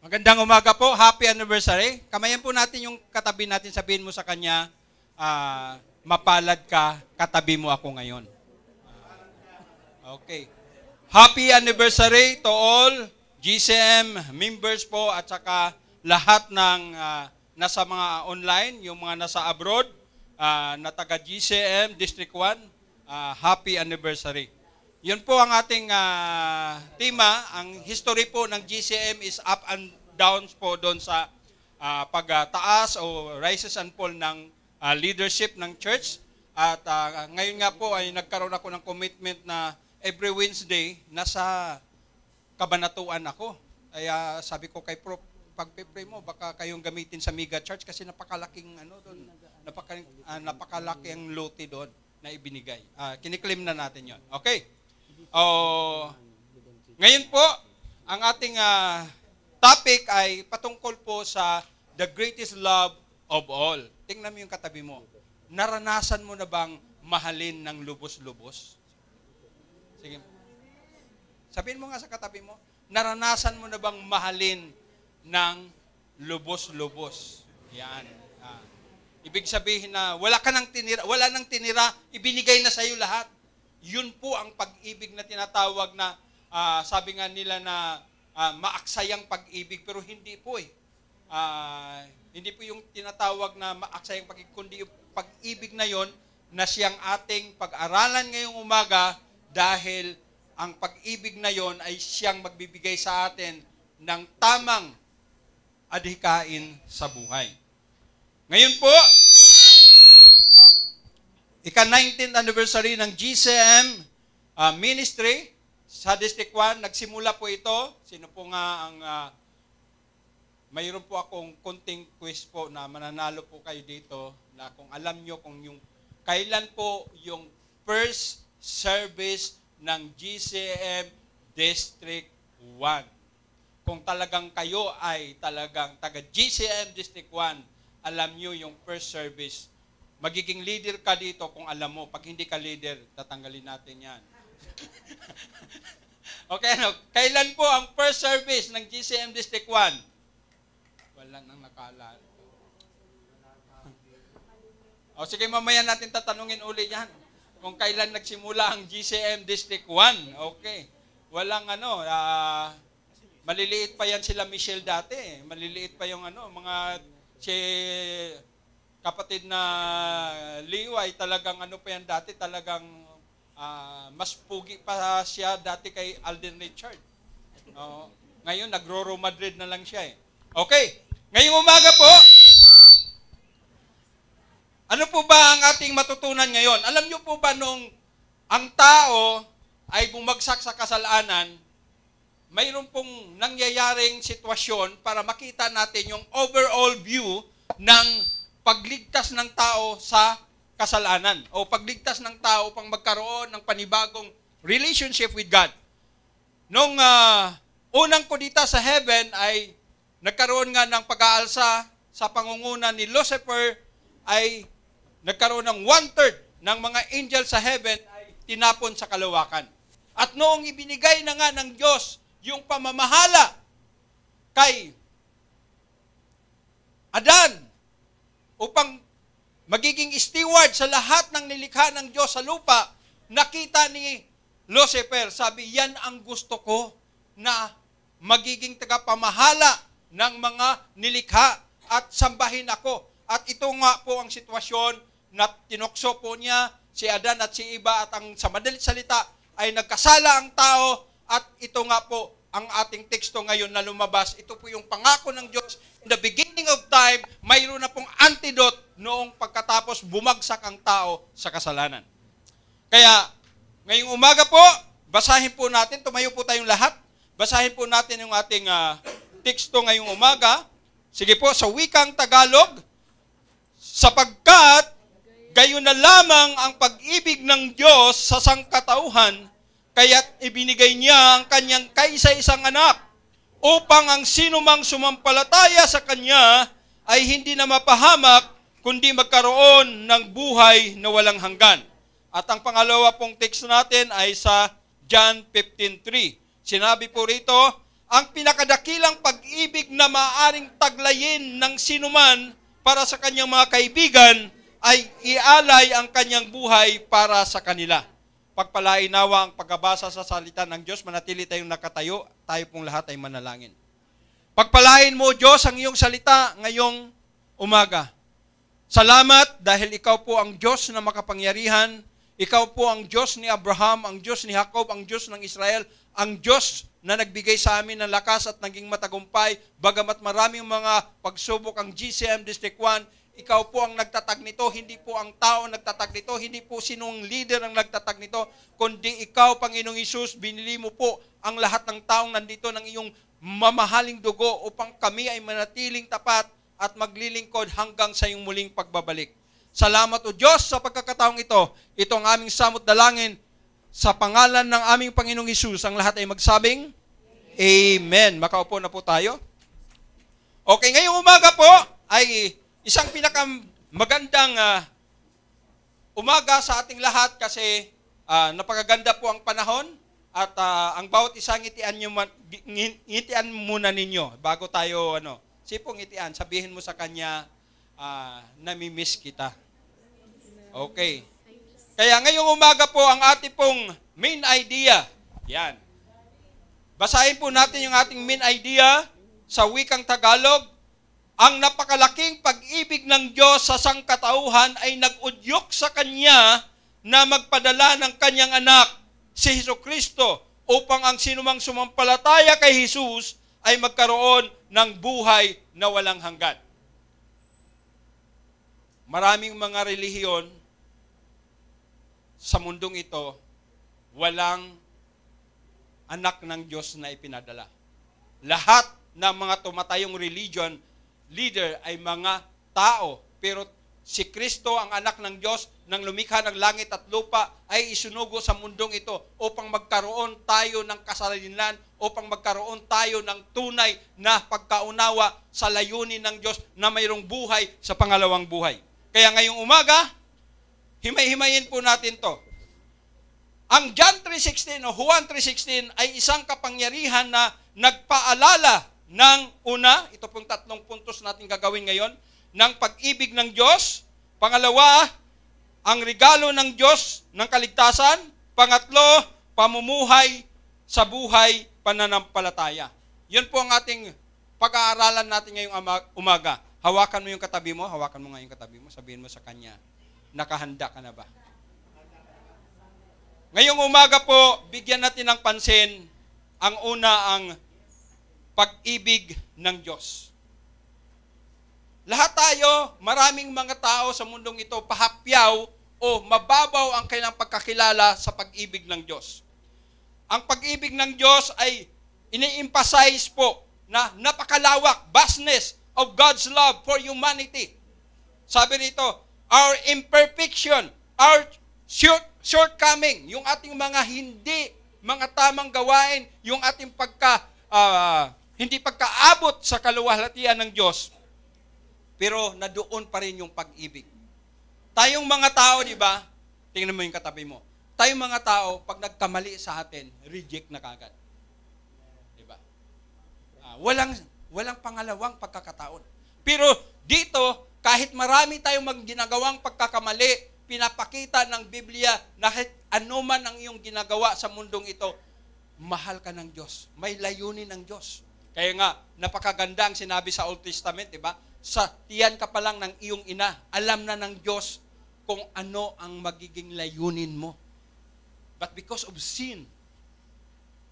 Magandang umaga po. Happy anniversary. Kamayan po natin yung katabi natin. Sabihin mo sa kanya, mapalad ka, katabi mo ako ngayon. Okay. Happy anniversary to all GCM members po at saka lahat ng nasa mga online, yung mga nasa abroad, na taga GCM District 1. Happy anniversary. Yun po ang ating tema. Ang history po ng GCM is up and downs po doon sa pagtaas o rises and fall ng leadership ng church. At ngayon nga po ay nagkaroon ako ng commitment na every Wednesday nasa kabanatuan ako. Kaya sabi ko kay Prof, pag-pray mo, baka kayong gamitin sa mega church kasi napakalaking doon, napakalaki ang lote doon na ibinigay. Kiniklaim na natin yon. Okay. Ngayon po, ang ating topic ay patungkol po sa the greatest love of all. Tingnan mo yung katabi mo. Naranasan mo na bang mahalin ng lubos-lubos? Sige. Sabihin mo nga sa katabi mo, naranasan mo na bang mahalin ng lubos-lubos? Yan. Ibig sabihin na wala nang tinira, ibinigay na sa iyo lahat. Yun po ang pag-ibig na tinatawag na, sabi nga nila na maaksayang pag-ibig, pero hindi po eh. Hindi po yung tinatawag na maaksayang pag-ibig, kundi yung pag-ibig na yon na siyang ating pag-aralan ngayong umaga dahil ang pag-ibig na yon ay siyang magbibigay sa atin ng tamang adhikain sa buhay. Ngayon po, ika-19th anniversary ng GCM ministry sa District 1. Nagsimula po ito. Sino po nga ang mayroon po akong konting quiz po na mananalo po kayo dito na kung alam nyo kung yung kailan po yung first service ng GCM District 1. Kung talagang kayo ay talagang taga GCM District 1, alam nyo yung first service. Magiging leader ka dito kung alam mo. Pag hindi ka leader, tatanggalin natin yan. Okay, kailan po ang first service ng GCM District 1? Wala nang nakaalala. Sige, mamaya natin tatanungin uli yan. Kung kailan nagsimula ang GCM District 1. Okay. Walang maliliit pa yan sila Michelle dati. Maliliit pa yung kapatid na Leo ay talagang pa yan dati, talagang mas pugi pa siya dati kay Alden Richard. Ngayon, nagro-Real Madrid na lang siya eh. Okay, ngayong umaga po, ano po ba ang ating matutunan ngayon? Alam niyo po ba nung ang tao ay bumagsak sa kasalanan, mayroon pong nangyayaring sitwasyon para makita natin yung overall view ng pagligtas ng tao sa kasalanan o pagligtas ng tao pang magkaroon ng panibagong relationship with God. Nung unang kudita sa heaven ay nagkaroon nga ng pag-aalsa sa pangunguna ni Lucifer, ay nagkaroon ng 1/3 ng mga angel sa heaven ay tinapon sa kalawakan. At noong ibinigay na nga ng Diyos yung pamamahala kay Adan upang magiging steward sa lahat ng nilikha ng Diyos sa lupa, nakita ni Lucifer, sabi, yan ang gusto ko na magiging tagapamahala ng mga nilikha at sambahin ako. At ito nga po ang sitwasyon na tinukso po niya si Adan at si Eva at ang sa madalit salita ay nagkasala ang tao at ito nga po ang ating teksto ngayon na lumabas. Ito po yung pangako ng Diyos. In the beginning of time, mayroon na pong antidote noong pagkatapos bumagsak ang tao sa kasalanan. Kaya, ngayong umaga po, basahin po natin, tumayo po tayong lahat, basahin po natin yung ating teksto ngayong umaga. Sige po, sa wikang Tagalog, sapagkat gayon na lamang ang pag-ibig ng Diyos sa sangkatauhan, kaya't ibinigay niya ang kanyang kaisa-isang anak upang ang sinumang sumampalataya sa kanya ay hindi na mapahamak kundi magkaroon ng buhay na walang hanggan. At ang pangalawa pong text natin ay sa John 15:3. Sinabi po rito, ang pinakadakilang pag-ibig na maaaring taglayin ng sinuman para sa kanyang mga kaibigan ay ialay ang kanyang buhay para sa kanila. Pagpalain nawa ang pagbabasa sa salita ng Diyos, manatili tayong nakatayo, tayo pong lahat ay manalangin. Pagpalain mo, Diyos, ang iyong salita ngayong umaga. Salamat dahil ikaw po ang Diyos na makapangyarihan. Ikaw po ang Diyos ni Abraham, ang Diyos ni Jacob, ang Diyos ng Israel, ang Diyos na nagbigay sa amin ng lakas at naging matagumpay. Bagamat maraming mga pagsubok ang GCM District 1, ikaw po ang nagtatag nito, hindi po ang tao ang nagtatag nito, hindi po sinong leader ang nagtatag nito, kundi ikaw, Panginoong Hesus, binili mo po ang lahat ng taong nandito ng iyong mamahaling dugo upang kami ay manatiling tapat at maglilingkod hanggang sa iyong muling pagbabalik. Salamat o Diyos sa pagkakataong ito. Ito ang aming samot dalangin sa pangalan ng aming Panginoong Hesus. Ang lahat ay magsabing, Amen. Makaupo na po tayo. Okay, ngayong umaga po ay isang pinakamagandang umaga sa ating lahat kasi napakaganda po ang panahon at ang bawat isang ngitian muna ninyo bago tayo sipong ngitian, sabihin mo sa kanya, namimiss kita. Okay. Kaya ngayong umaga po ang ating pong main idea. Yan. Basahin po natin yung ating main idea sa wikang Tagalog. Ang napakalaking pag-ibig ng Diyos sa sangkatauhan ay nag-udyok sa Kanya na magpadala ng Kanyang anak, si Jesucristo, upang ang sinumang sumampalataya kay Jesus ay magkaroon ng buhay na walang hanggan. Maraming mga relihiyon sa mundong ito, walang anak ng Diyos na ipinadala. Lahat ng mga tumatayong religion, leader ay mga tao. Pero si Kristo, ang anak ng Diyos, nang lumikha ng langit at lupa, ay isunugo sa mundong ito upang magkaroon tayo ng kasalinan, upang magkaroon tayo ng tunay na pagkaunawa sa layunin ng Diyos na mayroong buhay sa pangalawang buhay. Kaya ngayong umaga, himay-himayin po natin to. Ang John 3:16 o Juan 3:16 ay isang kapangyarihan na nagpaalala ng una, ito pong tatlong puntos natin gagawin ngayon, ng pag-ibig ng Diyos. Pangalawa, ang regalo ng Diyos ng kaligtasan. Pangatlo, pamumuhay sa buhay pananampalataya. Yun po ang ating pag-aaralan natin ngayong umaga. Hawakan mo yung katabi mo, hawakan mo nga yung katabi mo, sabihin mo sa kanya, nakahanda ka na ba? Ngayong umaga po, bigyan natin ng pansin ang una, ang pag-ibig ng Diyos. Lahat tayo, maraming mga tao sa mundong ito, pahapyaw o mababaw ang kanilang pagkakilala sa pag-ibig ng Diyos. Ang pag-ibig ng Diyos ay ini-emphasize po na napakalawak, vastness of God's love for humanity. Sabi rito, our imperfection, our shortcoming, yung ating mga mga tamang gawain, yung ating hindi pagkaabot sa kaluwalhatian ng Diyos, pero nadoon pa rin yung pag-ibig. Tayong mga tao, di ba? Tingnan mo yung katabi mo. Tayong mga tao, pag nagkamali sa atin, reject na kagad. Di ba? Walang pangalawang pagkakataon. Pero dito, kahit marami tayong ginagawang pagkakamali, pinapakita ng Biblia na kahit anuman ang iyong ginagawa sa mundong ito, mahal ka ng Diyos. May layunin ng Diyos. Kaya nga, napakaganda ang sinabi sa Old Testament, di ba? Sa tiyan ka pa lang ng iyong ina, alam na ng Diyos kung ano ang magiging layunin mo. But because of sin,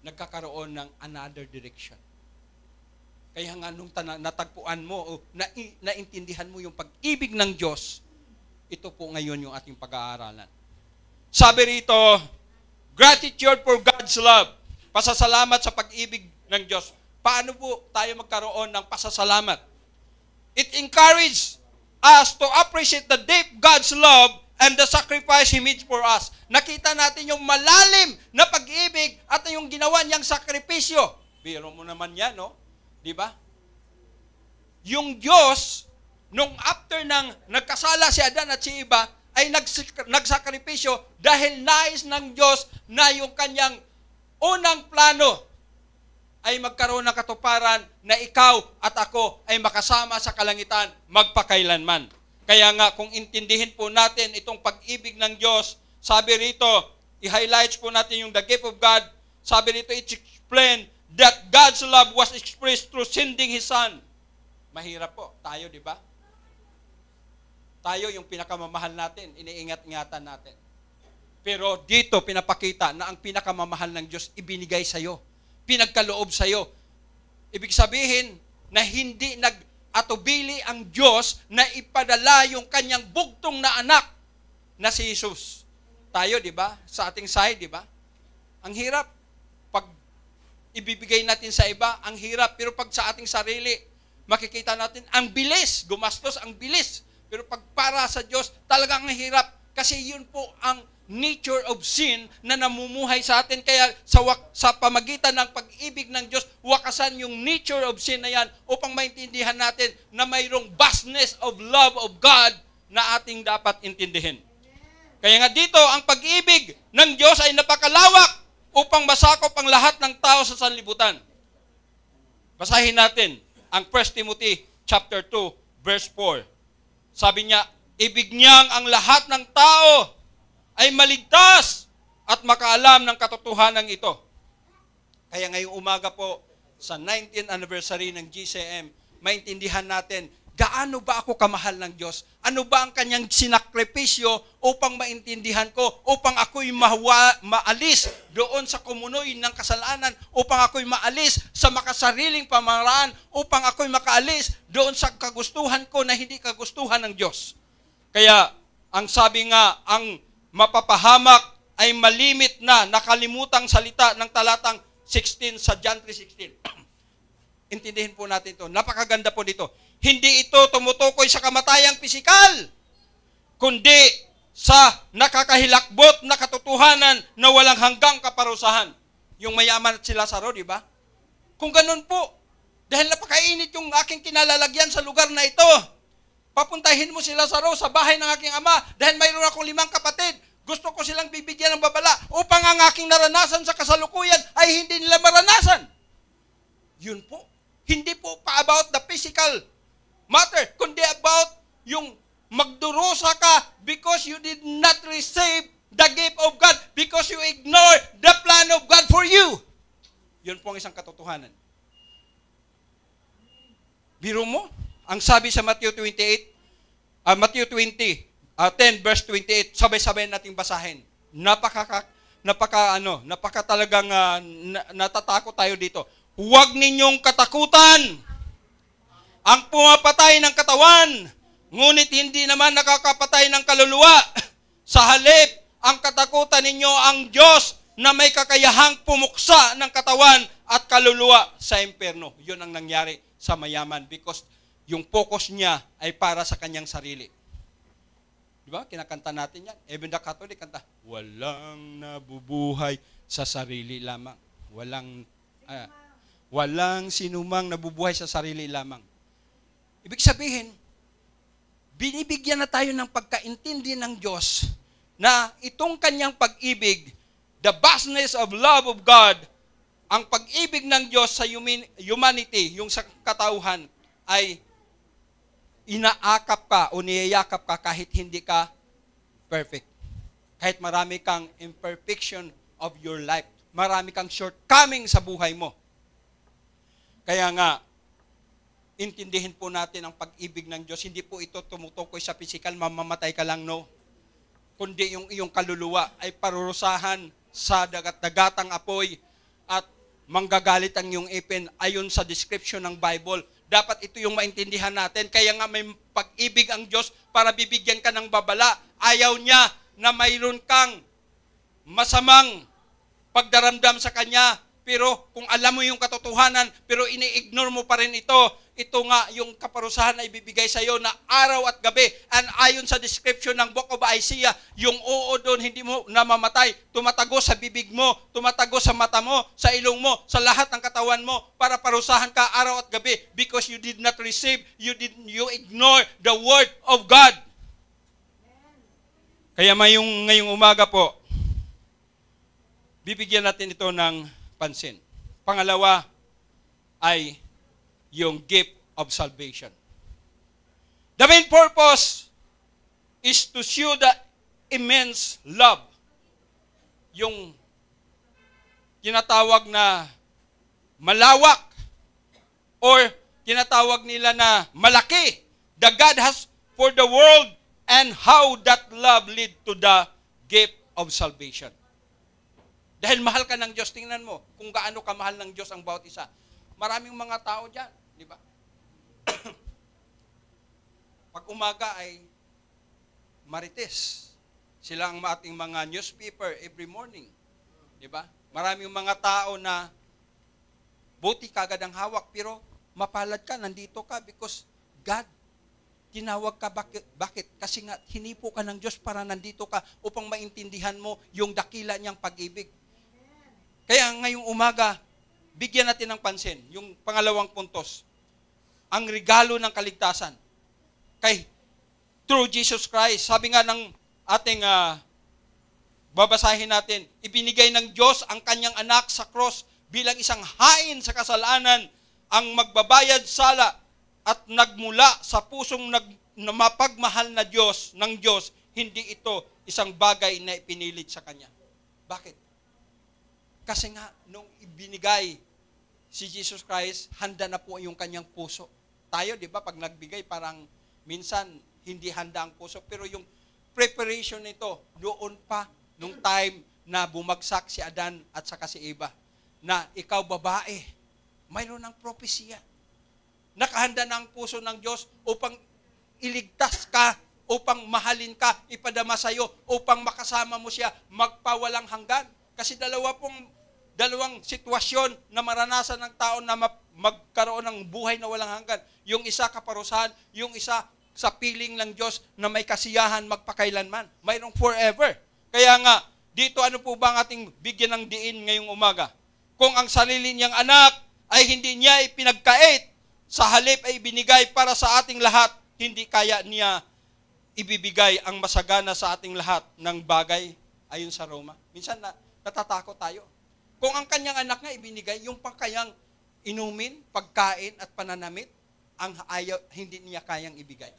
nagkakaroon ng another direction. Kaya nga nung natagpuan mo o naintindihan mo yung pag-ibig ng Diyos, ito po ngayon yung ating pag-aaralan. Sabi rito, gratitude for God's love. Pasasalamat sa pag-ibig ng Diyos. Paano po tayo magkaroon ng pasasalamat? It encourages us to appreciate the deep God's love and the sacrifice He made for us. Nakita natin yung malalim na pag-ibig at yung ginawa niyang sakripisyo. Biro mo naman yan, no? Di ba? Yung Diyos, nung after nang nagkasala si Adan at si Eva, ay nagsakripisyo dahil nais ng Diyos na yung kanyang unang plano ay magkaroon ng katuparan na ikaw at ako ay makasama sa kalangitan magpakailanman. Kaya nga, kung intindihin po natin itong pag-ibig ng Diyos, sabi rito, i-highlights po natin yung the gift of God, sabi rito, it's explained that God's love was expressed through sending His Son. Mahirap po. Tayo, di ba? Tayo yung pinakamamahal natin, iniingat-ingatan natin. Pero dito, pinapakita na ang pinakamamahal ng Diyos ibinigay sa'yo. Pinagkaloob sa'yo. Ibig sabihin na hindi nag-atubili ang Diyos na ipadala yung kanyang bugtong na anak na si Jesus. Tayo, di ba? Sa ating side, di ba? Ang hirap. Pag ibibigay natin sa iba, ang hirap. Pero pag sa ating sarili, makikita natin, ang bilis. Gumastos, ang bilis. Pero pag para sa Diyos, talagang ang hirap. Kasi yun po ang nature of sin na namumuhay sa atin. Kaya sa pamagitan ng pag-ibig ng Diyos, wakasan yung nature of sin na yan upang maintindihan natin na mayroong vastness of love of God na ating dapat intindihin. Kaya nga dito, ang pag-ibig ng Diyos ay napakalawak upang masakop ang lahat ng tao sa sanlibutan. Basahin natin ang 1 Timothy chapter 2, verse 4. Sabi niya, ibig niyang ang lahat ng tao ay maligtas at makaalam ng katotohanan ito. Kaya ngayong umaga po, sa 19th anniversary ng GCM, maintindihan natin, gaano ba ako kamahal ng Diyos? Ano ba ang kanyang sinakripisyo upang maintindihan ko, upang ako'y maalis doon sa kumunoy ng kasalanan, upang ako'y maalis sa makasariling pamaraan, upang ako'y makaalis doon sa kagustuhan ko na hindi kagustuhan ng Diyos. Kaya, ang sabi nga, ang mapapahamak ay malimit na nakalimutang salita ng talatang 16 sa John 3:16. Intindihin po natin ito. Napakaganda po dito. Hindi ito tumutukoy sa kamatayang pisikal, kundi sa nakakahilakbot na katotohanan na walang hanggang kaparusahan. Yung mayaman at si Lazaro, di ba? Kung ganun po, dahil napakainit yung aking kinalalagyan sa lugar na ito, papuntahin mo si Lazaro sa bahay ng aking ama dahil mayroon akong 5 kapatid. Gusto ko silang bibigyan ng babala upang ang aking naranasan sa kasalukuyan ay hindi nila maranasan. Yun po. Hindi po pa about the physical matter, kundi about yung magdurusa ka because you did not receive the gift of God, because you ignore the plan of God for you. Yun po ang isang katotohanan. Biro mo, ang sabi sa Matthew 20, verse 28, sabay-sabay nating basahin. Napaka talagang natatakot tayo dito. Huwag ninyong katakutan ang pumapatay ng katawan, ngunit hindi naman nakakapatay ng kaluluwa. Sa halip, ang katakutan ninyo ang Diyos na may kakayahang pumuksa ng katawan at kaluluwa sa impyerno. Yun ang nangyari sa mayaman because yung focus niya ay para sa kanyang sarili. Di ba? Kinakanta natin yan. Even the Catholic kanta, walang nabubuhay sa sarili lamang. Walang sinumang nabubuhay sa sarili lamang. Ibig sabihin, binibigyan na tayo ng pagkaintindi ng Diyos na itong kanyang pag-ibig, the vastness of love of God, ang pag-ibig ng Diyos sa humanity, yung sa katauhan, ay inaakap ka o niyayakap ka kahit hindi ka perfect. Kahit marami kang imperfection of your life, marami kang shortcoming sa buhay mo. Kaya nga, intindihin po natin ang pag-ibig ng Diyos. Hindi po ito tumutukoy sa physical, mamamatay ka lang, no. Kundi yung iyong kaluluwa ay parurusahan sa dagat-dagatang apoy at manggagalit ang iyong ipin ayon sa description ng Bible. Dapat ito yung maintindihan natin. Kaya nga may pag-ibig ang Diyos para bibigyan ka ng babala. Ayaw niya na mayroon kang masamang pagdaramdam sa Kanya. Pero kung alam mo yung katotohanan, pero ini-ignore mo pa rin ito nga yung kaparusahan na ibibigay sa iyo na araw at gabi. And ayon sa description ng Book of Isaiah, yung oo doon hindi mo namamatay, tumatago sa bibig mo, tumatago sa mata mo, sa ilong mo, sa lahat ng katawan mo para parusahan ka araw at gabi because you did not receive, you ignore the word of God. Kaya ngayong umaga po, bibigyan natin ito ng pansin. Pangalawa, ay yung gift of salvation. The main purpose is to show the immense love. Yung tinatawag na malawak or tinatawag nila na malaki that God has for the world and how that love lead to the gift of salvation. Dahil mahal ka ng Diyos, tingnan mo kung gaano kamahal ng Diyos ang bawat isa. Maraming mga tao dyan, di ba? Pag umaga ay marites. Sila ang ating mga newspaper every morning. Di ba? Maraming mga tao na buti kagad ang hawak, pero mapalad ka, nandito ka because God tinawag ka. Bakit? Kasi nga, hinipo ka ng Diyos para nandito ka upang maintindihan mo yung dakila niyang pag-ibig. Kaya ngayong umaga, bigyan natin ng pansin, yung pangalawang puntos, ang regalo ng kaligtasan. Kay through Jesus Christ, sabi nga ng ating babasahin natin, ibinigay ng Diyos ang kanyang anak sa cross bilang isang hain sa kasalanan, ang magbabayad sala at nagmula sa pusong na mapagmahal na Diyos ng Diyos, hindi ito isang bagay na ipinilit sa kanya. Bakit? Kasi nga, nung ibinigay si Jesus Christ, handa na po yung kanyang puso. Tayo, di ba, pag nagbigay, parang minsan hindi handa ang puso. Pero yung preparation nito, doon pa, nung time na bumagsak si Adan at saka si Eva, na ikaw babae, mayroon ng propesya. Nakahanda na ang puso ng Diyos upang iligtas ka, upang mahalin ka, ipadama sa iyo, upang makasama mo siya, magpawalang hanggan. Kasi dalawang sitwasyon na maranasan ng tao na magkaroon ng buhay na walang hanggan. Yung isa kaparusahan, yung isa sa piling ng Diyos na may kasiyahan magpakailanman. Mayroong forever. Kaya nga, dito ano po ba ang ating bigyan ng diin ngayong umaga? Kung ang sarili niyang anak ay hindi niya ipinagkait, sa halip ay ibinigay para sa ating lahat, hindi kaya niya ibibigay ang masagana sa ating lahat ng bagay ayon sa Roma. Minsan natatakot tayo. Kung ang kanyang anak nga ibinigay, yung pangkayang inumin, pagkain at pananamit, ang hindi niya kayang ibigay.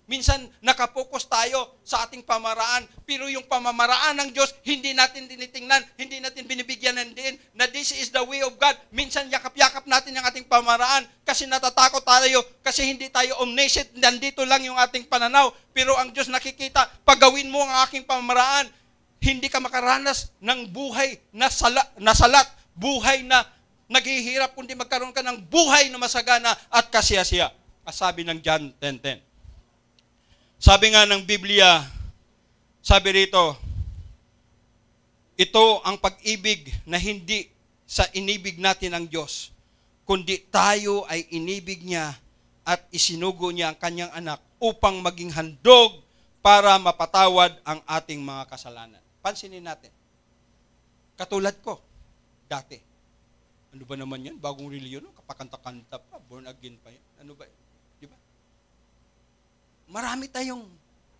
Minsan nakapokus tayo sa ating pamaraan, pero yung pamamaraan ng Diyos, hindi natin tinitingnan, hindi natin binibigyan ng diin, na this is the way of God. Minsan yakap-yakap natin ang ating pamaraan kasi natatakot tayo, kasi hindi tayo omniscient, nandito lang yung ating pananaw. Pero ang Diyos nakikita, pag gawin mo ang aking pamaraan, hindi ka makaranas ng buhay na salat, buhay na naghihirap, kundi magkaroon ka ng buhay na masagana at kasiyasiya. Sabi ng John 10:10. Sabi nga ng Biblia, sabi rito, ito ang pag-ibig na hindi sa inibig natin ng Diyos, kundi tayo ay inibig niya at isinugo niya ang kanyang anak upang maging handog para mapatawad ang ating mga kasalanan. Pansinin natin. Katulad ko, dati. Ano ba naman yan? Bagong reliyon, kapakanta-kanta pa, born again pa yan. Ano ba? Di ba? Marami tayong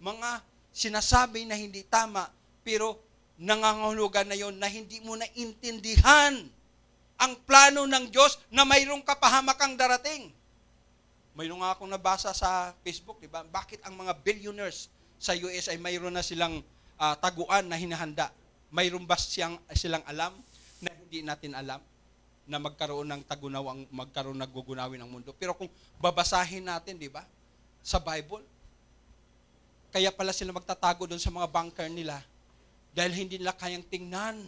mga sinasabi na hindi tama, pero nangangahulugan na yon na hindi mo naintindihan ang plano ng Diyos na mayroong kapahamakang darating. Mayroong nga akong nabasa sa Facebook, di ba? Bakit ang mga billionaires sa US ay mayroon na silang taguan na hinahanda? Mayroon ba silang alam na hindi natin alam na magkaroon ng tagunaw, magkaroon ng gugunawin ang mundo? Pero kung babasahin natin, di ba, sa Bible, kaya pala sila magtatago doon sa mga bunker nila dahil hindi nila kayang tingnan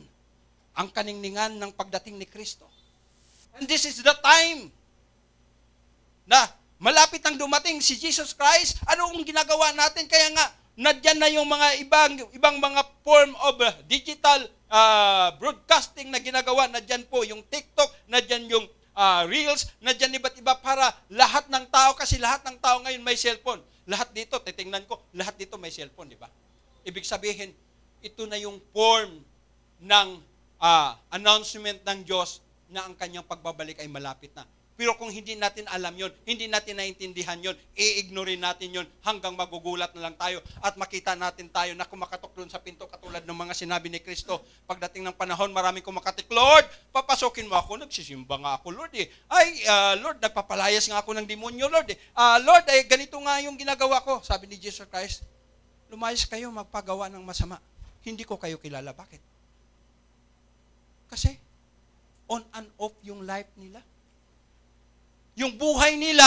ang kaningningan ng pagdating ni Kristo. And this is the time na malapit ang dumating si Jesus Christ. Ano ang ginagawa natin? Kaya nga, nadyan na yung mga ibang mga form of digital broadcasting na ginagawa. Nadyan po yung TikTok, nadyan yung Reels, nadyan iba't iba para lahat ng tao, kasi lahat ng tao ngayon may cellphone. Lahat dito, titingnan ko, lahat dito may cellphone, di ba? Ibig sabihin, ito na yung form ng announcement ng Diyos na ang kanyang pagbabalik ay malapit na. Pero kung hindi natin alam yon, hindi natin naintindihan yon, i-ignore natin yon hanggang magugulat na lang tayo at makita natin tayo na kumakatok doon sa pinto katulad ng mga sinabi ni Kristo. Pagdating ng panahon, maraming kumakatik, Lord, papasokin mo ako, nagsisimba nga ako, Lord eh. Lord, nagpapalayas nga ako ng demonyo, Lord eh. Lord, ganito nga yung ginagawa ko. Sabi ni Jesus Christ, lumayas kayo magpagawa ng masama. Hindi ko kayo kilala. Bakit? Kasi, on and off yung life nila. Yung buhay nila,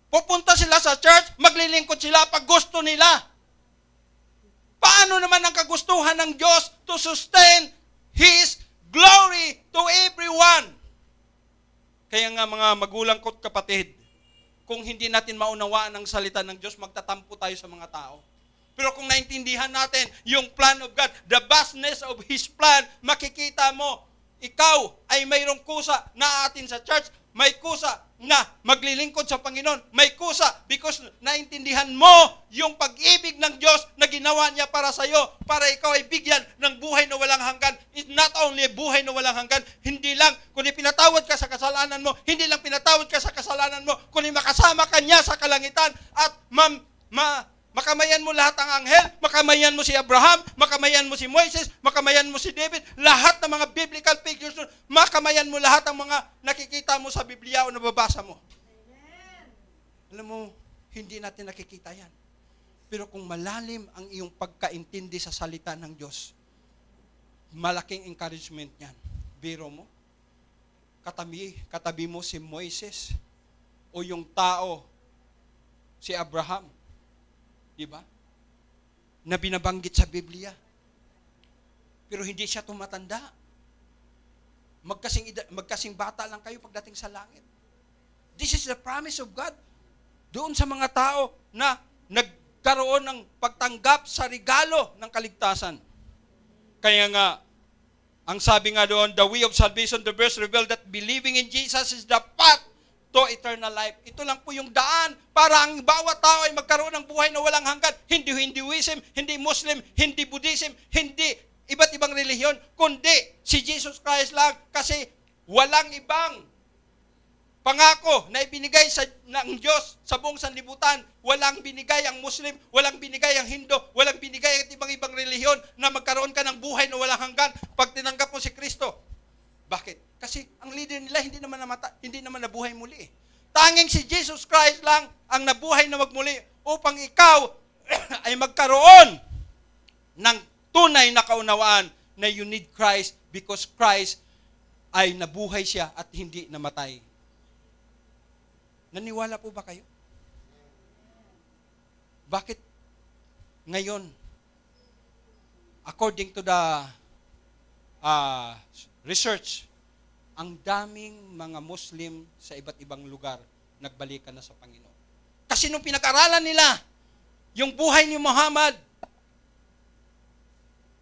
pupunta sila sa church, maglilingkod sila pag gusto nila. Paano naman ang kagustuhan ng Diyos to sustain His glory to everyone? Kaya nga mga magulang ko't kapatid, kung hindi natin maunawaan ang salita ng Diyos, magtatampo tayo sa mga tao. Pero kung naintindihan natin yung plan of God, the vastness of His plan, makikita mo, ikaw ay mayroong kusa na atin sa church, may kusa na maglilingkod sa Panginoon, may kusa because naintindihan mo yung pag-ibig ng Diyos na ginawa niya para sa iyo, para ikaw ay bigyan ng buhay na walang hanggan. It's not only buhay na walang hanggan, hindi lang kundi pinatawad ka sa kasalanan mo, hindi lang pinatawad ka sa kasalanan mo, kundi makasama ka niya sa kalangitan at makamayan mo lahat ng anghel, makamayan mo si Abraham, makamayan mo si Moises, makamayan mo si David, lahat ng mga biblical figures, makamayan mo lahat ng mga nakikita mo sa Biblia o nababasa mo. Amen. Alam mo, hindi natin nakikita yan. Pero kung malalim ang iyong pagkaintindi sa salita ng Diyos, malaking encouragement yan. Biro mo, katabi mo si Moises o yung tao, si Abraham. Diba? Na binabanggit sa Biblia. Pero hindi siya tumatanda. Magkasing bata lang kayo pagdating sa langit. This is the promise of God. Doon sa mga tao na nagkaroon ng pagtanggap sa regalo ng kaligtasan. Kaya nga, ang sabi nga doon, the way of salvation, the verse revealed that believing in Jesus is the path to eternal life. Ito lang po yung daan para ang bawat tao ay magkaroon ng buhay na walang hanggan. Hindi Hinduism, hindi Muslim, hindi Buddhism, hindi iba't ibang relihiyon, kundi si Jesus Christ lang kasi walang ibang pangako na ibinigay ng Diyos sa buong sanlibutan. Walang binigay ang Muslim, walang binigay ang Hindu, walang binigay ang ibang relihiyon na magkaroon ka ng buhay na walang hanggan pag tinanggap mo si Kristo. Bakit? Kasi ang leader nila hindi naman nabuhay muli. Tanging si Jesus Christ lang ang nabuhay na magmuli upang ikaw ay magkaroon ng tunay na kaunawaan na you need Christ because Christ ay nabuhay siya at hindi namatay. Naniwala po ba kayo? Bakit ngayon, according to the research, ang daming mga Muslim sa iba't ibang lugar nagbalikan na sa Panginoon. Kasi nung pinag-aralan nila yung buhay ni Muhammad,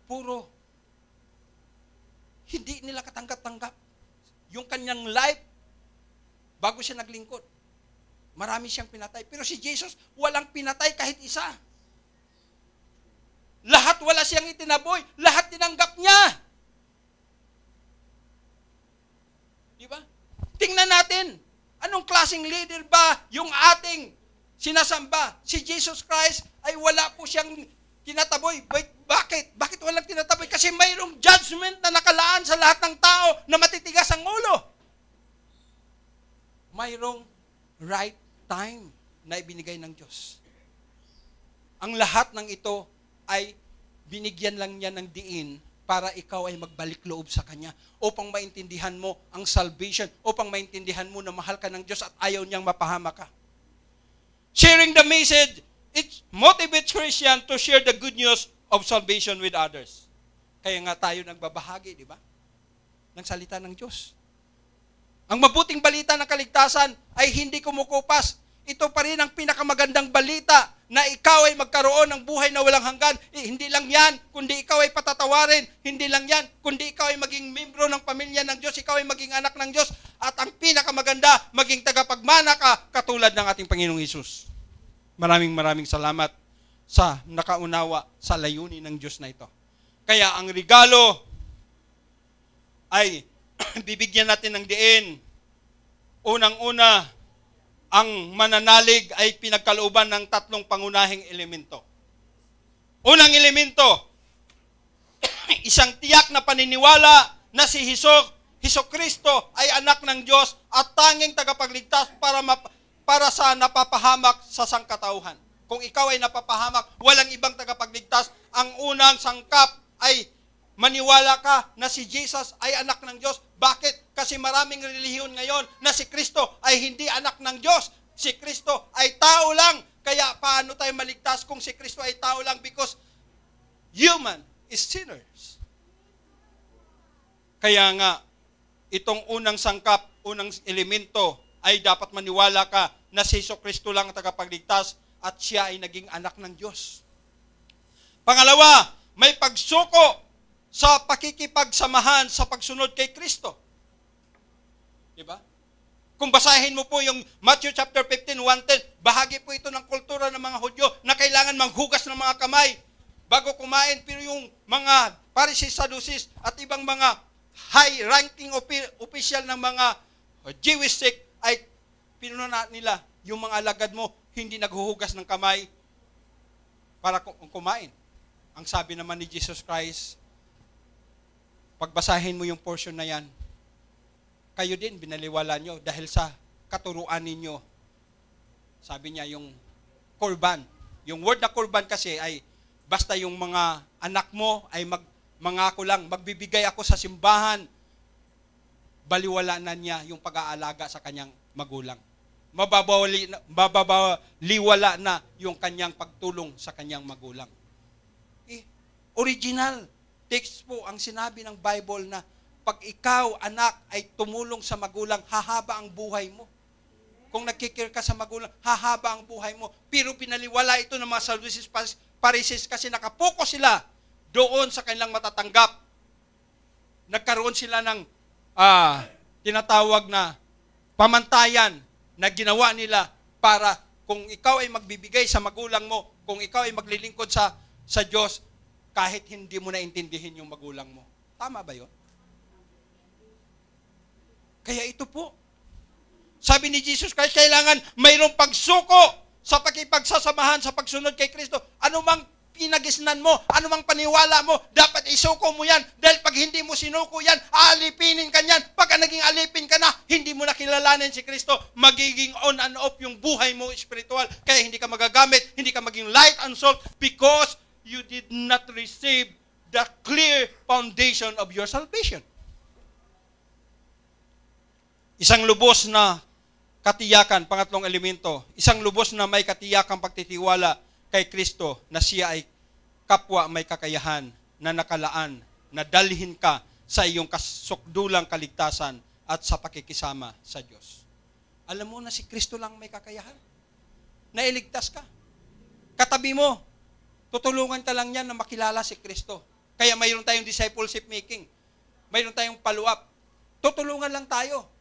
puro hindi nila katanggap-tanggap. Yung kanyang life, bago siya naglingkod, marami siyang pinatay. Pero si Jesus, walang pinatay kahit isa. Lahat wala siyang itinaboy. Lahat tinanggap niya. Diba? Tingnan natin, anong klaseng leader ba yung ating sinasamba? Si Jesus Christ ay wala po siyang tinataboy. Bakit? Bakit walang tinataboy? Kasi mayroong judgment na nakalaan sa lahat ng tao na matitigas ang ulo. Mayroong right time na ibinigay ng Diyos. Ang lahat ng ito ay binigyan lang niya ng diin para ikaw ay magbalik loob sa Kanya, upang maintindihan mo ang salvation, upang maintindihan mo na mahal ka ng Diyos at ayaw niyang mapahama ka. Sharing the message, it motivates Christian to share the good news of salvation with others. Kaya nga tayo nagbabahagi, di ba? Ng salita ng Diyos. Ang mabuting balita ng kaligtasan ay hindi kumukupas. Ito pa rin ang pinakamagandang balita na ikaw ay magkaroon ng buhay na walang hanggan. Hindi lang yan, kundi ikaw ay patatawarin. Hindi lang yan, kundi ikaw ay maging membro ng pamilya ng Diyos. Ikaw ay maging anak ng Diyos. At ang pinakamaganda, maging tagapagmana ka katulad ng ating Panginoong Hesus. Maraming salamat sa nakaunawa sa layunin ng Diyos na ito. Kaya ang regalo ay bibigyan natin ng diin Unang-una, ang mananalig ay pinagkalooban ng tatlong pangunahing elemento. Unang elemento, isang tiyak na paniniwala na si Hesukristo ay anak ng Diyos at tanging tagapagligtas para sa napapahamak sa sangkatauhan. Kung ikaw ay napapahamak, walang ibang tagapagligtas. Ang unang sangkap ay maniwala ka na si Jesus ay anak ng Diyos. Bakit? Kasi maraming relihiyon ngayon na si Kristo ay hindi anak ng Diyos. Si Kristo ay tao lang. Kaya paano tayo maligtas kung si Kristo ay tao lang? Because human is sinners. Kaya nga, itong unang sangkap, unang elemento, ay dapat maniwala ka na si Kristo lang ang tagapagligtas at siya ay naging anak ng Diyos. Pangalawa, may pagsuko sa pakikipagsamahan sa pagsunod kay Kristo. Diba? Kung basahin mo po yung Matthew chapter 15, 1:10, bahagi po ito ng kultura ng mga Hudyo na kailangan maghugas ng mga kamay bago kumain. Pero yung mga Pharisees, Sadducees at ibang mga high-ranking official ng mga Jewish sect ay pinuna nila yung mga alagad mo hindi naghuhugas ng kamay para kumain. Ang sabi naman ni Jesus Christ, pagbasahin mo yung portion na yan, kayo din binaliwala nyo dahil sa katuruan ninyo. Sabi niya yung kurban. Yung word na kurban kasi ay basta yung mga anak mo ay mangako lang, magbibigay ako sa simbahan, baliwala na niya yung pag-aalaga sa kanyang magulang. Mababaliwala na yung kanyang pagtulong sa kanyang magulang. Original text po ang sinabi ng Bible na pag ikaw, anak, ay tumulong sa magulang, hahaba ang buhay mo. Kung nagkikir ka sa magulang, hahaba ang buhay mo. Pero pinaliwala ito ng mga Sadducees, Pharisees kasi nakapokus sila doon sa kanilang matatanggap. Nagkaroon sila ng tinatawag na pamantayan na ginawa nila para kung ikaw ay magbibigay sa magulang mo, kung ikaw ay maglilingkod sa Diyos, kahit hindi mo naintindihin yung magulang mo. Tama ba yun? Kaya ito po, sabi ni Jesus Christ, kailangan mayroong pagsuko sa pakipagsasamahan sa pagsunod kay Kristo. Ano mang pinagisnan mo, ano mang paniwala mo, dapat isuko mo yan. Dahil pag hindi mo sinuko yan, aalipinin ka yan. Pagka naging alipin ka na, hindi mo nakilalanin si Kristo, magiging on and off yung buhay mo spiritual. Kaya hindi ka magagamit, hindi ka maging light and salt because you did not receive the clear foundation of your salvation. Isang lubos na katiyakan, pangatlong elemento, isang lubos na may katiyakang pagtitiwala kay Kristo na siya ay kapwa may kakayahan na nakalaan na dalhin ka sa iyong kasukdulang kaligtasan at sa pakikisama sa Diyos. Alam mo na si Kristo lang may kakayahan. Nailigtas ka. Katabi mo, tutulungan ka lang yan na makilala si Kristo. Kaya mayroon tayong discipleship making. Mayroon tayong follow-up. Tutulungan lang tayo.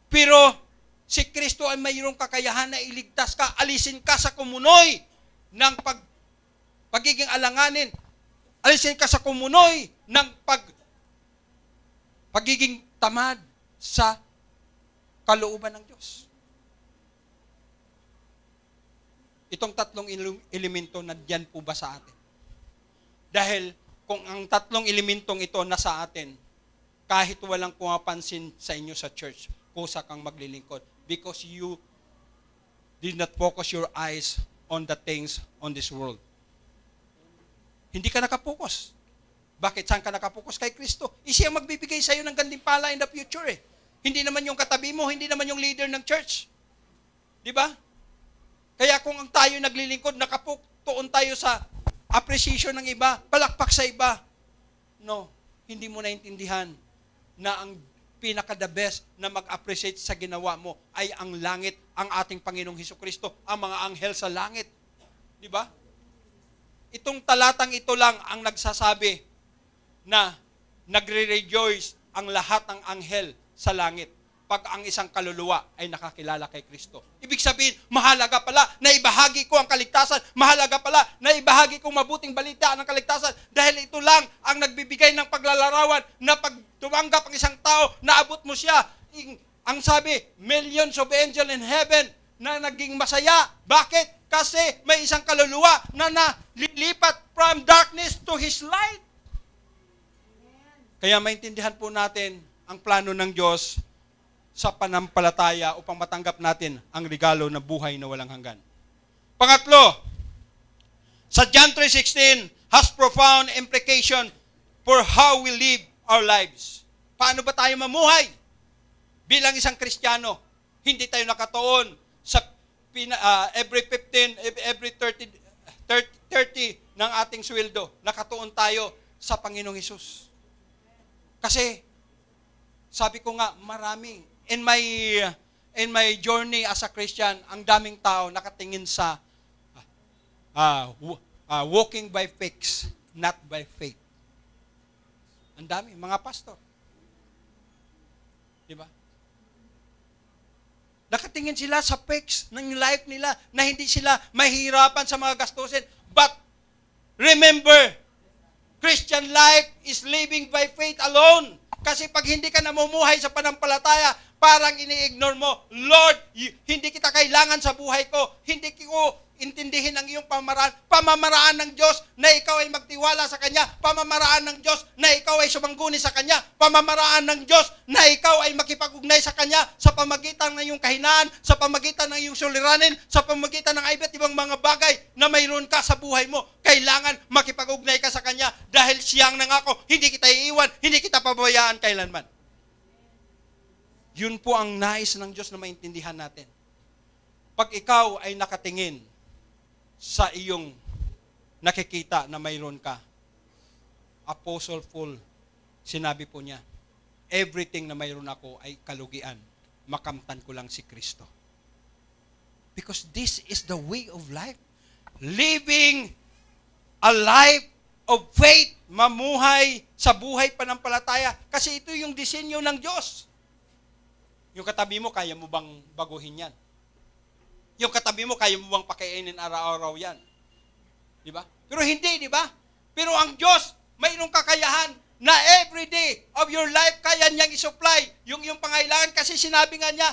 Pero si Kristo ay mayroong kakayahan na iligtas ka, alisin ka sa kumunoy ng pagiging alanganin. Alisin ka sa kumunoy ng pagiging tamad sa kalooban ng Diyos. Itong tatlong elemento nandiyan po ba sa atin? Dahil kung ang tatlong elementong ito nasa atin, kahit walang pumapansin sa inyo sa church, kusa kang maglilingkod because you did not focus your eyes on the things on this world. Hindi ka nakapokus. Bakit? Saan ka nakapokus? Kay Kristo. Siya magbibigay sa iyo ng gantimpala in the future eh. Hindi naman yung katabi mo, hindi naman yung leader ng church. Di ba? Kaya kung ang tayo naglilingkod, nakatuon tayo sa appreciation ng iba, palakpak sa iba. No, hindi mo naintindihan na ang pinaka-the best na mag-appreciate sa ginawa mo ay ang langit, ang ating Panginoong Hesukristo, ang mga anghel sa langit. Di ba? Itong talatang ito lang ang nagsasabi na nagre-rejoice ang lahat ng anghel sa langit. pag ang isang kaluluwa ay nakakilala kay Kristo. Ibig sabihin, mahalaga pala na ibahagi ko ang kaligtasan. Mahalaga pala na ibahagi ko mabuting balita ng kaligtasan. Dahil ito lang ang nagbibigay ng paglalarawan na pag tumanggap ang isang tao, naabot mo siya. Ang sabi, millions of angels in heaven na naging masaya. Bakit? Kasi may isang kaluluwa na nalilipat from darkness to His light. Kaya maintindihan po natin ang plano ng Diyos sa panampalataya upang matanggap natin ang regalo na buhay na walang hanggan. Pangatlo, sa John 3:16 has profound implication for how we live our lives. Paano ba tayo mamuhay? Bilang isang Kristiyano, hindi tayo nakatuon sa every 15, every 30 ng ating sweldo. Nakatuon tayo sa Panginoong Hesus. Kasi, sabi ko nga, marami. In my journey as a Christian, ang daming tao nakatingin sa walking by faith, not by faith. Ang dami, mga pastor. Diba? Nakatingin sila sa faith ng life nila na hindi sila mahirapan sa mga gastusin. But, remember, Christian life is living by faith alone. Kasi pag hindi ka namumuhay sa panampalataya, parang ini-ignore mo, Lord, hindi kita kailangan sa buhay ko. Hindi ko intindihin ang iyong pamamaraan. Pamamaraan ng Diyos na ikaw ay magtiwala sa Kanya. Pamamaraan ng Diyos na ikaw ay sumangguni sa Kanya. Pamamaraan ng Diyos na ikaw ay makipag-ugnay sa Kanya sa pamagitan ng iyong kahinaan, sa pamagitan ng iyong suliranin, sa pamagitan ng iba't ibang mga bagay na mayroon ka sa buhay mo. Kailangan makipag-ugnay ka sa Kanya dahil siyang nangako, hindi kita iiwan, hindi kita pabayaan kailanman. Yun po ang nais ng Diyos na maintindihan natin. Pag ikaw ay nakatingin sa iyong nakikita na mayroon ka, Apostle Paul, sinabi po niya, everything na mayroon ako ay kalugian. Makamtan ko lang si Kristo. Because this is the way of life. Living a life of faith, mamuhay sa buhay panampalataya. Kasi ito yung disenyo ng Diyos. Yung katabi mo, kaya mo bang baguhin yan? Yung katabi mo, kaya mo bang pakainin araw-araw yan? Di ba? Pero hindi, di ba? Pero ang Diyos, mayroong kakayahan na every day of your life, kaya niyang isupply yung iyong pangailangan. Kasi sinabi nga niya,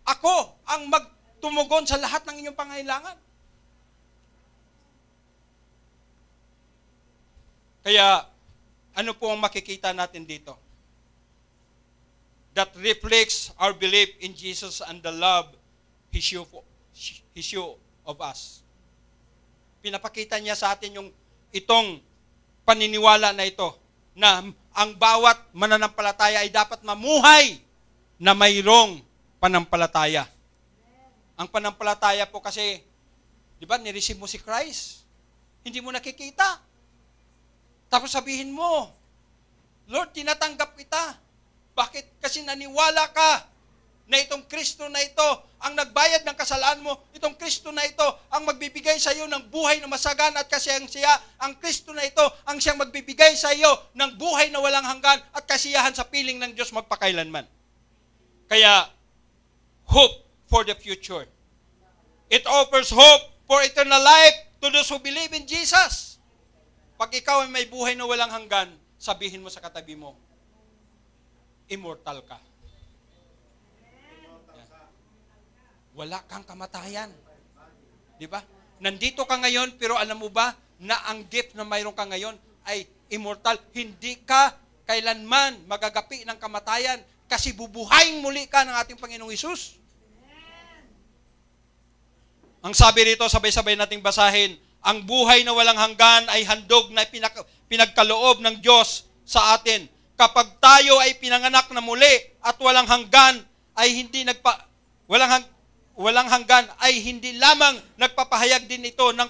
ako ang magtumugon sa lahat ng inyong pangailangan. Kaya, ano po ang makikita natin dito? That reflects our belief in Jesus and the love He show of us. Pinapakita niya sa atin yung itong paniniwala na ito, na ang bawat mananampalataya ay dapat mamuhay na mayroong panampalataya. Ang panampalataya po kasi, di ba, nireceive mo si Christ. Hindi mo nakikita. Tapos sabihin mo, Lord, tinatanggap kita. Bakit? Kasi naniwala ka na itong Kristo na ito ang nagbayad ng kasalanan mo. Itong Kristo na ito ang magbibigay sa iyo ng buhay na masagana at kasiyang siya. Ang Kristo na ito ang siyang magbibigay sa iyo ng buhay na walang hanggan at kasiyahan sa piling ng Diyos magpakailanman. Kaya, hope for the future. It offers hope for eternal life to those who believe in Jesus. Pag ikaw ay may buhay na walang hanggan, sabihin mo sa katabi mo, immortal ka. Wala kang kamatayan. Di ba? Nandito ka ngayon, pero alam mo ba na ang gift na mayroon ka ngayon ay immortal. Hindi ka kailanman magagapi ng kamatayan kasi bubuhayin muli ka ng ating Panginoong Hesus. Ang sabi rito, sabay-sabay nating basahin, ang buhay na walang hanggan ay handog na pinagkaloob ng Diyos sa atin. Kapag tayo ay pinanganak na muli at walang hanggan ay hindi walang hanggan ay hindi lamang nagpapahayag din ito ng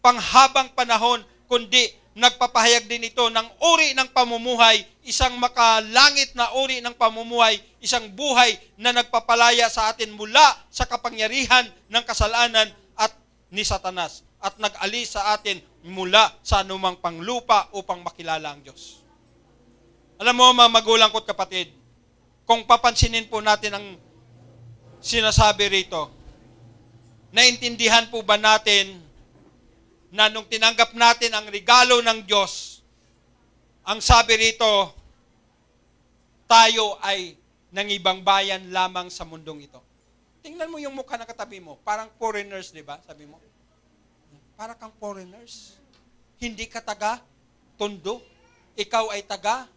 panghabang panahon, kundi nagpapahayag din ito ng uri ng pamumuhay, isang makalangit na uri ng pamumuhay, isang buhay na nagpapalaya sa atin mula sa kapangyarihan ng kasalanan at ni Satanas at nag-alis sa atin mula sa anumang panglupa upang makilala ang Diyos. Alam mo, mga magulang ko't kapatid, kung papansinin po natin ang sinasabi rito, naintindihan po ba natin na nung tinanggap natin ang regalo ng Diyos, ang sabi rito, tayo ay nangibang bayan lamang sa mundong ito. Tingnan mo yung mukha ng katabi mo. Parang foreigners, di ba? Sabi mo. Parang kang foreigners. Hindi ka taga Tondo. Ikaw ay taga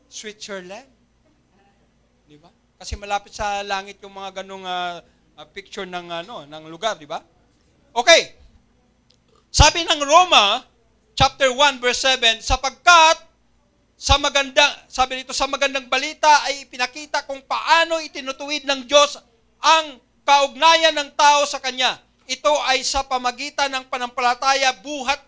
Switzerland. Di ba? Kasi malapit sa langit yung mga ganung picture ng ng lugar, di ba? Okay. Sabi ng Roma chapter 1 verse 7, sapagkat sabi dito, sa magandang balita ay ipinakita kung paano itinutuwid ng Diyos ang kaugnayan ng tao sa Kanya. Ito ay sa pamagitan ng panampalataya buhat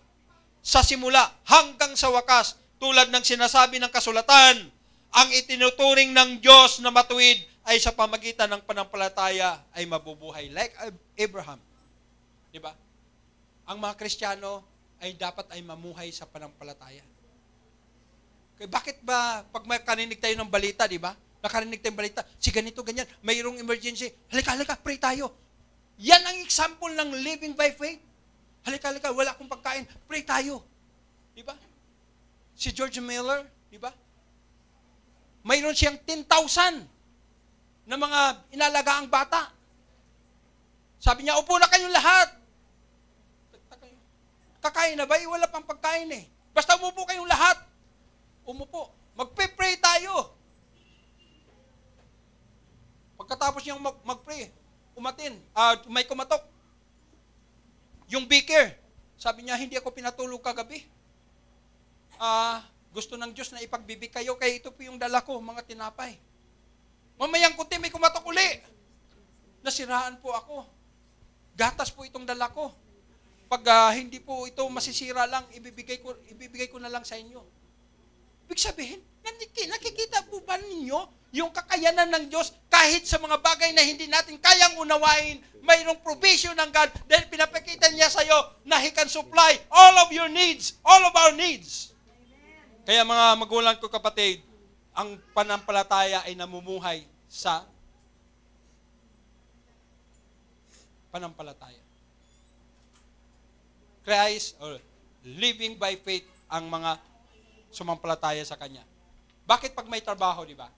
sa simula hanggang sa wakas. Tulad ng sinasabi ng kasulatan, ang itinuturing ng Diyos na matuwid ay sa pamagitan ng panampalataya ay mabubuhay. Like Abraham. Diba? Ang mga Kristiyano ay dapat ay mamuhay sa panampalataya. Kaya bakit ba, pag makarinig tayo ng balita, di ba? Nakarinig tayo ng balita, si ganito, ganyan, mayroong emergency, halika, pray tayo. Yan ang example ng living by faith. Halika, wala akong pagkain, pray tayo. Di ba? Si George Miller, di ba? Mayroon siyang 10,000 na mga inalagaang bata. Sabi niya, upo na kayong lahat. Kakain na ba? Wala pang pagkain eh. Basta umupo kayong lahat. Umupo. Magpe-pray tayo. Pagkatapos niyang mag-pray, may kumatok. Yung beaker, sabi niya, hindi ako pinatulog kagabi. Gusto ng Diyos na ipagbibig kayo, kaya ito po yung dala ko, mga tinapay. Mamayang kunti, may kumatok uli. Nasiraan po ako. Gatas po itong dala ko. Pag hindi po ito masisira lang, ibibigay ko na lang sa inyo. Ibig sabihin, nakikita po ba ninyo yung kakayanan ng Diyos kahit sa mga bagay na hindi natin kayang unawain, mayroong provision ng God dahil pinapakita niya sa iyo na He can supply all of your needs, all of our needs. Kaya mga magulang ko kapatid, ang panampalataya ay namumuhay sa panampalataya. Christ, or living by faith ang mga sumampalataya sa Kanya. Bakit pag may trabaho, di ba?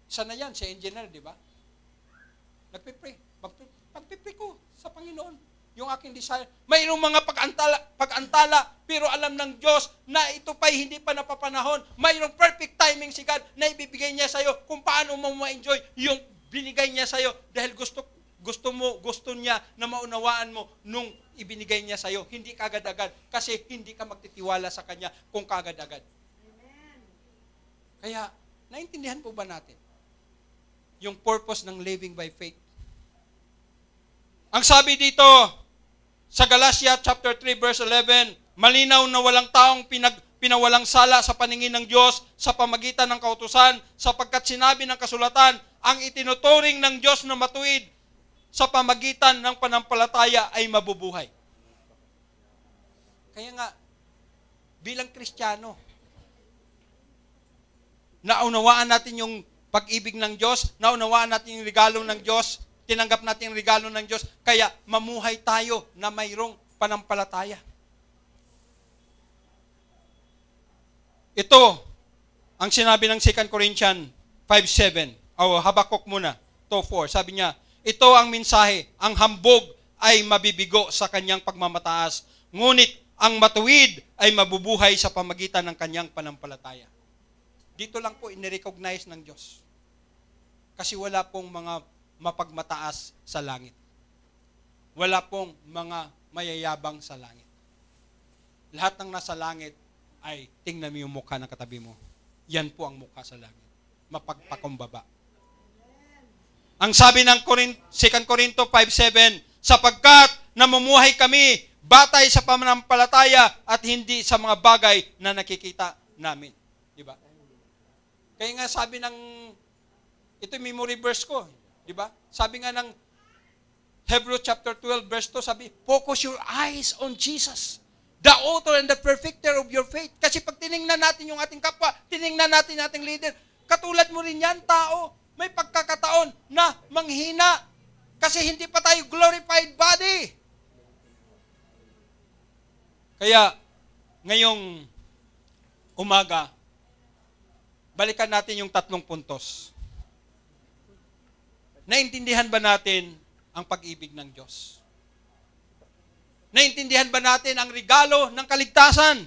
Isa na yan, si engineer, di ba? Nagpipray. Pagpipray ko sa Panginoon. Yung aking desire. Mayroong mga pag-antala, pero alam ng Diyos na ito pa'y hindi pa napapanahon. Mayroong perfect timing si God na ibibigay niya sa'yo kung paano mo ma-enjoy yung binigay niya sa'yo dahil gusto niya na maunawaan mo nung ibinigay niya sa'yo. Hindi kagad-agad. Kasi hindi ka magtitiwala sa Kanya kung kagad-agad. Kaya, naintindihan po ba natin yung purpose ng living by faith? Ang sabi dito, sa Galatia chapter 3 verse 11, malinaw na walang taong pinawalang sala sa paningin ng Diyos sa pamagitan ng kautusan, sapagkat sinabi ng kasulatan, ang itinuturing ng Diyos na matuwid sa pamagitan ng panampalataya ay mabubuhay. Kaya nga, bilang Kristiyano, naunawaan natin yung pag-ibig ng Diyos, naunawaan natin yung regalo ng Diyos, tinanggap natin yung regalo ng Diyos, kaya mamuhay tayo na mayroong panampalataya. Ito, ang sinabi ng 2 Corinthians 5:7, o Habakuk muna, 2:4, sabi niya, ito ang mensahe, ang hambog ay mabibigo sa kanyang pagmamataas, ngunit ang matuwid ay mabubuhay sa pamagitan ng kanyang panampalataya. Dito lang po inirecognize ng Diyos. Kasi wala pong mga mapagmataas sa langit. Wala pong mga mayayabang sa langit. Lahat ng nasa langit ay tingnan mo yung mukha ng katabi mo. Yan po ang mukha sa langit. Mapagpakumbaba. Ang sabi ng 2 Corinto 5:7, sapagkat namumuhay kami batay sa pananampalataya at hindi sa mga bagay na nakikita namin. Diba? Kaya nga sabi ng, ito yung memory verse ko, diba? Sabi nga ng Hebrews chapter 12 verse 2, sabi, focus your eyes on Jesus, the author and the perfecter of your faith. Kasi pag tiningnan natin yung ating kapwa, tiningnan natin ating leader, Katulad mo rin yan, tao. May pagkakataon na manghina. Kasi hindi pa tayo glorified body. Kaya, ngayong umaga, balikan natin yung 3 puntos. Naintindihan ba natin ang pag-ibig ng Diyos? Naintindihan ba natin ang regalo ng kaligtasan?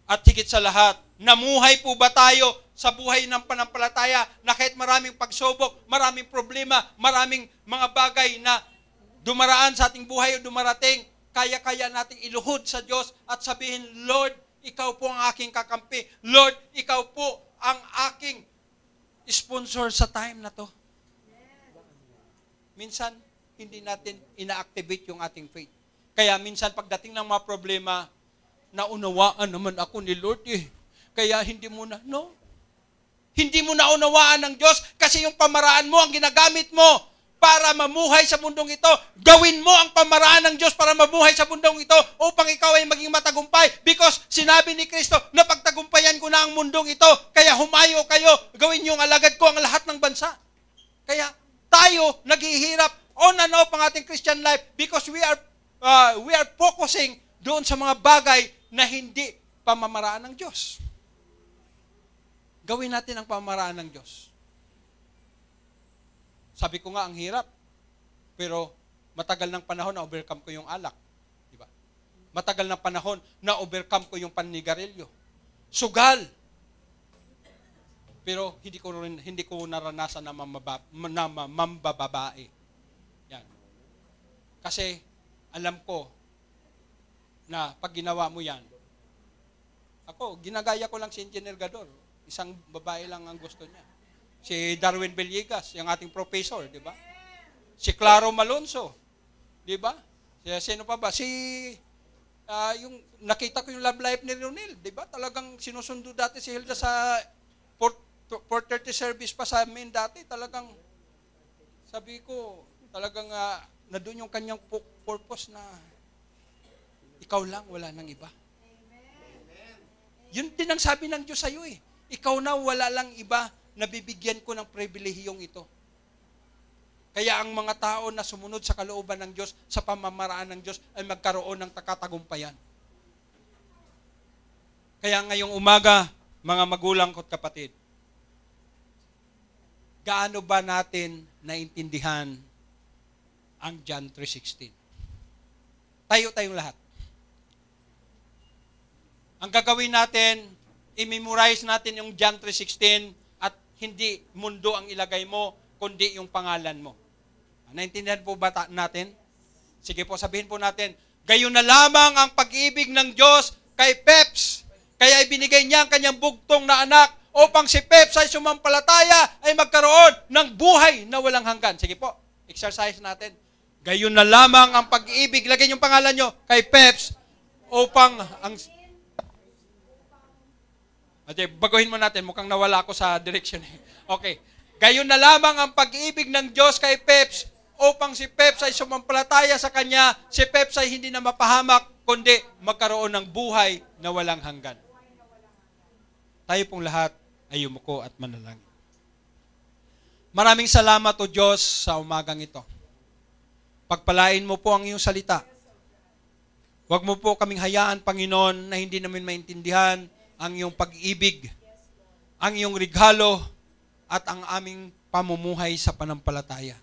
At higit sa lahat, namuhay po ba tayo sa buhay ng panampalataya na kahit maraming pagsubok, maraming problema, maraming mga bagay na dumaraan sa ating buhay o dumarating, kaya-kaya nating iluhod sa Diyos at sabihin, Lord, ikaw po ang aking kakampi. Lord, ikaw po ang aking sponsor sa time na to. Minsan, hindi natin ina-activate yung ating faith. Kaya minsan pagdating ng mga problema, naunawaan naman ako ni Lord eh. Kaya hindi mo na, no? Hindi mo naunawaan ng Diyos kasi yung pamaraan mo ang ginagamit mo para mamuhay sa mundong ito. Gawin mo ang pamaraan ng Diyos para mamuhay sa mundong ito upang ikaw ay maging matagumpay. Because sinabi ni Kristo na pagtagumpayan ko na ang mundong ito, kaya humayo kayo, gawin niyo ang alagad ko ang lahat ng bansa. Kaya tayo naghihirap on and off ang ating Christian life because we are focusing doon sa mga bagay na hindi pamamaraan ng Diyos. Gawin natin ang pamamaraan ng Diyos. Sabi ko nga, ang hirap. Pero matagal ng panahon na overcome ko yung alak. Diba? Matagal ng panahon na overcome ko yung panigarilyo. Sugal. Pero hindi ko naranasan na mambababae. Yan. Kasi alam ko na pag ginawa mo yan, ako, ginagaya ko lang si Engineer Gador. Isang babae lang ang gusto niya. Si Darwin Villegas, yung ating professor, di ba? Si Claro Malonzo, di ba? Sino pa ba? Yung nakita ko yung love life ni Ronel, di ba? Talagang sinusundo dati si Hilda sa 4:30 service pa sa amin dati. Talagang, sabi ko, talagang na doon yung kanyang purpose na ikaw lang, wala nang iba. Yun din ang sabi ng Diyos sa iyo eh. Ikaw na, wala lang iba na bibigyan ko ng pribilehiyong ito. Kaya ang mga tao na sumunod sa kalooban ng Diyos, sa pamamaraan ng Diyos, ay magkaroon ng takatagumpayan. Kaya ngayong umaga, mga magulang ko't kapatid, gaano ba natin naintindihan ang John 3:16? Tayong lahat. Ang gagawin natin, i-memorize natin yung John 3:16 at hindi mundo ang ilagay mo, kundi yung pangalan mo. Naintindihan po ba natin? Sige po, sabihin po natin, gayon na lamang ang pag-ibig ng Diyos kay Peps. Kaya ibinigay niya ang kanyang bugtong na anak upang si Peps ay sumampalataya ay magkaroon ng buhay na walang hanggan. Sige po, exercise natin. Gayon na lamang ang pag-ibig, lagyan yung pangalan nyo kay Peps upang ang... Okay, baguhin mo natin. Mukhang nawala ako sa direction. Okay. Gayon na lamang ang pag-ibig ng Diyos kay Peps upang si Peps ay sumampalataya sa Kanya, si Peps ay hindi na mapahamak, kundi magkaroon ng buhay na walang hanggan. Tayo pong lahat ay yumuko at manalangin. Maraming salamat o Diyos sa umagang ito. Pagpalain mo po ang iyong salita. Huwag mo po kaming hayaan, Panginoon, na hindi namin maintindihan ang iyong pag-ibig, ang iyong regalo, at ang aming pamumuhay sa panampalataya.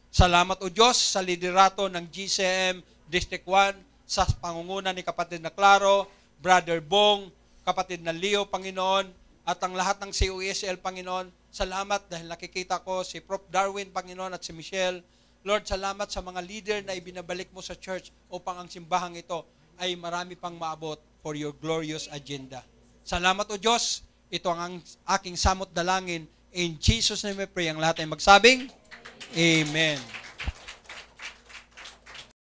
Salamat o Diyos sa liderato ng GCM District 1, sa pangunguna ni kapatid na Claro, Brother Bong, kapatid na Leo, Panginoon, at ang lahat ng COESL, Panginoon. Salamat dahil nakikita ko si Prof. Darwin, Panginoon, at si Michelle. Lord, salamat sa mga leader na ibinabalik mo sa church upang ang simbahang ito ay marami pang maabot for your glorious agenda. Salamat o Diyos, ito ang aking samot dalangin. In Jesus' name we pray. Ang lahat ay magsabing, Amen.